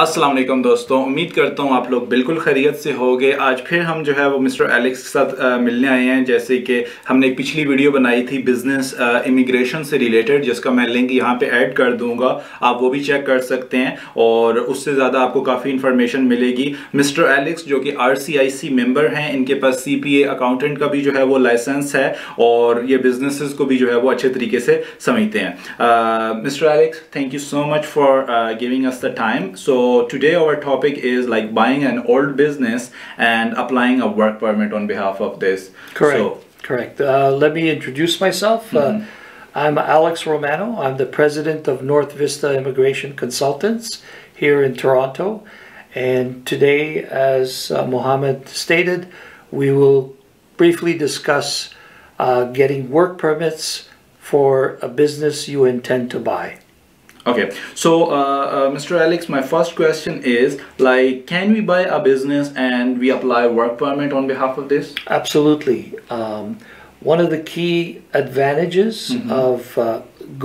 अस्सलाम वालेकुम दोस्तों, उम्मीद करता हूँ आप लोग बिल्कुल खैरियत से होंगे। आज फिर हम जो है वो मिस्टर एलेक्स के साथ मिलने आए हैं। जैसे कि हमने एक पिछली वीडियो बनाई थी बिजनेस इमिग्रेशन से रिलेटेड, जिसका मैं लिंक यहाँ पे ऐड कर दूंगा, आप वो भी चेक कर सकते हैं और उससे ज़्यादा आपको काफ़ी इन्फॉर्मेशन मिलेगी। मिस्टर एलेक्स जो कि RCIC मेंबर हैं, इनके पास CPA अकाउंटेंट का भी जो है वो लाइसेंस है और ये बिजनेसेस को भी जो है वो अच्छे तरीके से समझते हैं। Mister Alex, thank you so much for giving us the time. So today our topic is like buying an old business and applying a work permit on behalf of this. Correct. Let me introduce myself. I'm Alex Romano. I'm the president of North Vista Immigration Consultants here in Toronto. And today, as Mohammed stated, we will briefly discuss getting work permits for a business you intend to buy. Okay, so Mr. Alex, my first question is like, can we buy a business and we apply work permit on behalf of this? Absolutely. One of the key advantages of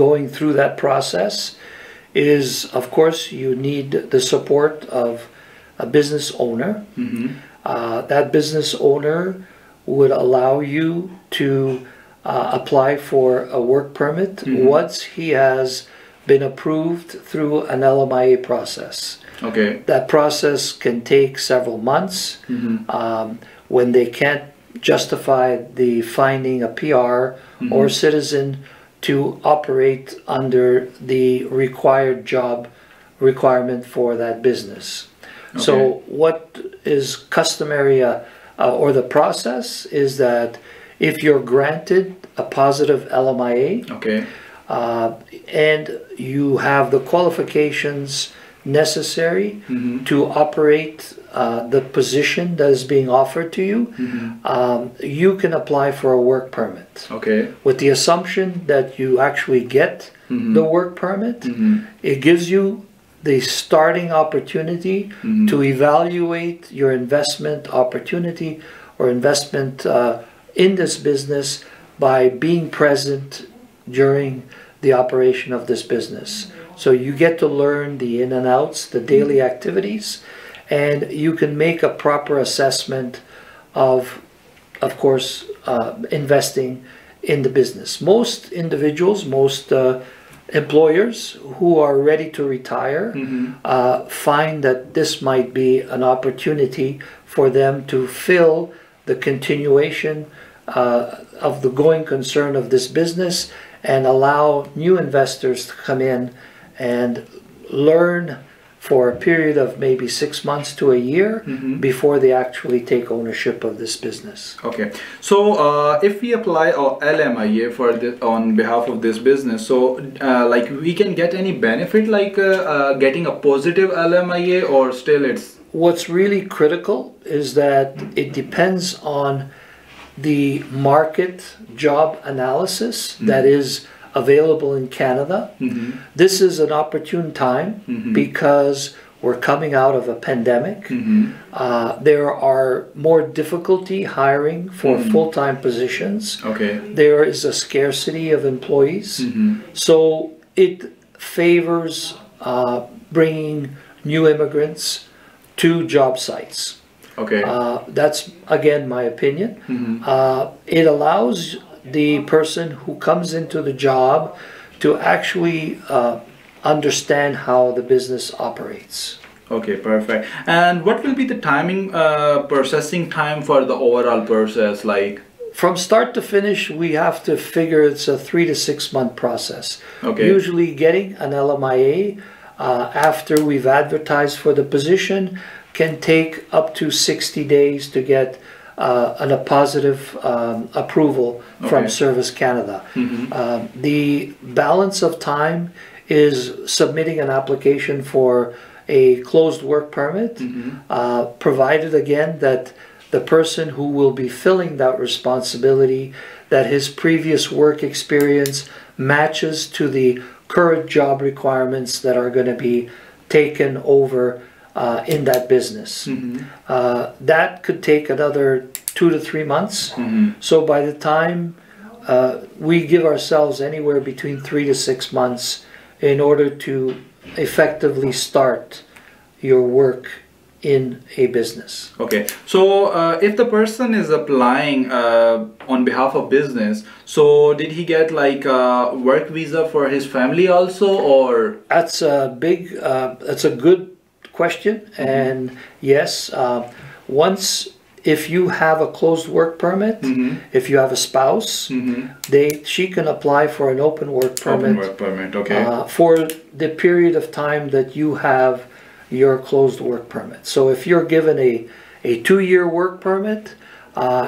going through that process is, of course, you need the support of a business owner. That business owner would allow you to apply for a work permit once he has been approved through an LMIA process. Okay. That process can take several months. When they can't justify the finding a PR or citizen to operate under the required job requirement for that business. Okay. So what is customary or the process is that if you're granted a positive LMIA, okay, and you have the qualifications necessary to operate the position that is being offered to you, you can apply for a work permit. Okay. With the assumption that you actually get the work permit, it gives you the starting opportunity to evaluate your investment opportunity or investment in this business by being present during the operation of this business. So you get to learn the in and outs, the daily activities, and you can make a proper assessment of course, investing in the business. Most individuals, most employers who are ready to retire find that this might be an opportunity for them to fill the continuation of the going concern of this business and allow new investors to come in and learn for a period of maybe 6 months to a year before they actually take ownership of this business. Okay, so if we apply our LMIA for on behalf of this business, so like we can get any benefit like getting a positive LMIA, or still it's... What's really critical is that it depends on the market job analysis that is available in Canada. This is an opportune time because we're coming out of a pandemic. There are more difficulty hiring for full-time positions. Okay. There is a scarcity of employees. So it favors bringing new immigrants to job sites. Okay. That's again my opinion. It allows the person who comes into the job to actually understand how the business operates. Okay, perfect. And what will be the timing, processing time for the overall process? Like, from start to finish, we have to figure it's a 3 to 6 month process. Okay. Usually getting an LMIA after we've advertised for the position can take up to 60 days to get a positive approval from Service Canada. The balance of time is submitting an application for a closed work permit, provided again that the person who will be filling that responsibility, that his previous work experience matches to the current job requirements that are going to be taken over in that business. That could take another 2 to 3 months. So by the time we give ourselves anywhere between 3 to 6 months in order to effectively start your work in a business. Okay, so if the person is applying on behalf of business, so did he get like a work visa for his family also, or? That's a good question, and yes, if you have a closed work permit, if you have a spouse, she can apply for an open work permit. Open work permit, okay. For the period of time that you have your closed work permit. So if you're given a 2-year work permit,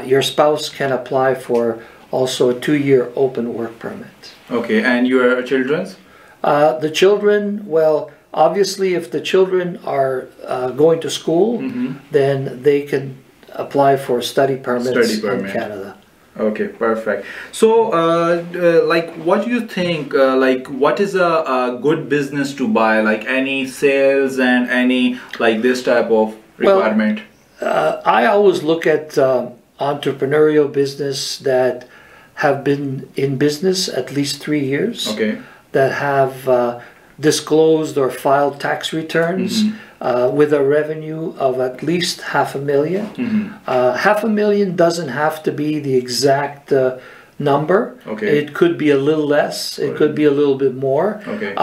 your spouse can apply for also a 2-year open work permit. Okay, and your children's? The children, well, obviously if the children are going to school, then they can apply for study permits in Canada. Okay, perfect. So, like, what do you think, like, what is a good business to buy? Like, any sales and any, like, this type of requirement? Well, I always look at entrepreneurial business that have been in business at least 3 years. Okay. That have disclosed or filed tax returns with a revenue of at least $500,000. $500,000 doesn't have to be the exact number. Okay. It could be a little less. It could be a little bit more. Okay.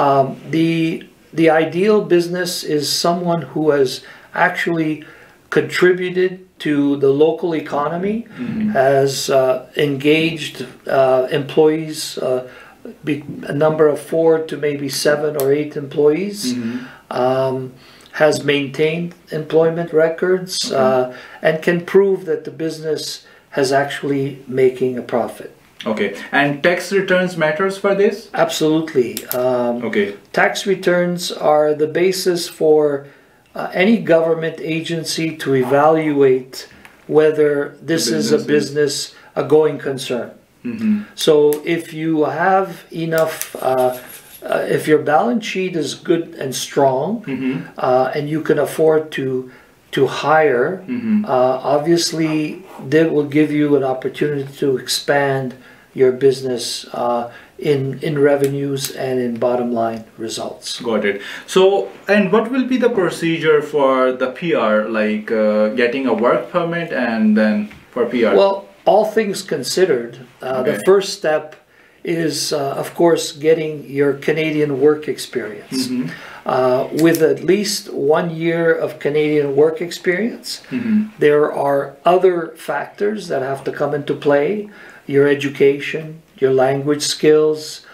The ideal business is someone who has actually contributed to the local economy, has engaged employees, a number of 4 to maybe 7 or 8 employees, has maintained employment records, and can prove that the business has actually making a profit. Okay, and tax returns matters for this? Absolutely. Okay. Tax returns are the basis for any government agency to evaluate whether this is a business, a going concern. So if you have enough, if your balance sheet is good and strong, and you can afford to hire, obviously that will give you an opportunity to expand your business in revenues and in bottom line results. Got it. So, and what will be the procedure for the PR, like getting a work permit and then for PR? Well, all things considered, the first step is, of course, getting your Canadian work experience. With at least 1 year of Canadian work experience, there are other factors that have to come into play: your education, your language skills,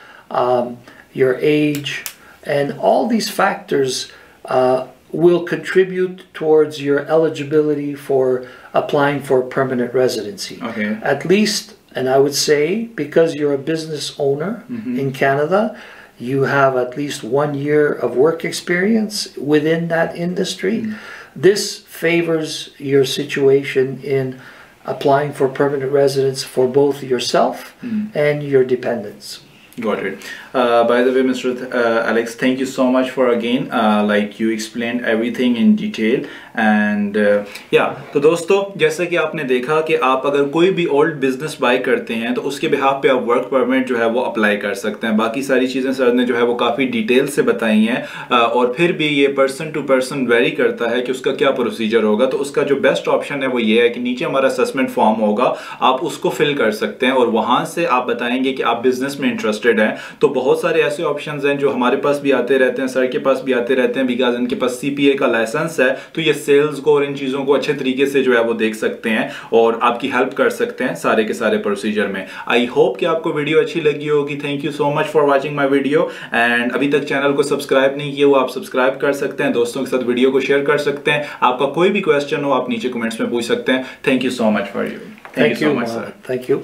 your age, and all these factors will contribute towards your eligibility for applying for permanent residency. Okay. At least, and I would say, because you're a business owner in Canada, you have at least 1 year of work experience within that industry. This favors your situation in applying for permanent residence for both yourself and your dependents. Got it. By the way, Mr. Alex, thank you so much for again, like you explained everything in detail. And तो दोस्तों, जैसा कि आपने देखा कि आप अगर कोई भी ओल्ड बिजनेस बाय करते हैं तो उसके बिहाफ पे आप वर्क परमिट जो है वो अप्लाई कर सकते हैं। बाकी सारी चीज़ें सर ने जो है वो काफ़ी डिटेल से बताई हैं, और फिर भी ये पर्सन टू पर्सन वेरी करता है कि उसका क्या प्रोसीजर होगा। तो उसका जो बेस्ट ऑप्शन है वो ये है कि नीचे हमारा असेसमेंट फॉर्म होगा, आप उसको फिल कर सकते हैं और वहाँ से आप बताएंगे कि आप बिजनेस में इंटरेस्टेड हैं। तो बहुत सारे ऐसे ऑप्शंस हैं जो हमारे पास भी आते रहते हैं, सर के पास भी आते रहते हैं, बिकॉज इनके पास CPA का लाइसेंस है, तो ये सेल्स को और इन चीज़ों को अच्छे तरीके से जो है वो देख सकते हैं और आपकी हेल्प कर सकते हैं सारे के सारे प्रोसीजर में। आई होप कि आपको वीडियो अच्छी लगी होगी। Thank you so much for watching my video, and अभी तक चैनल को सब्सक्राइब नहीं किया वो आप सब्सक्राइब कर सकते हैं, दोस्तों के साथ वीडियो को शेयर कर सकते हैं। आपका कोई भी क्वेश्चन हो आप नीचे कमेंट्स में पूछ सकते हैं। Thank you so much for you. Thank you so much sir. Thank you.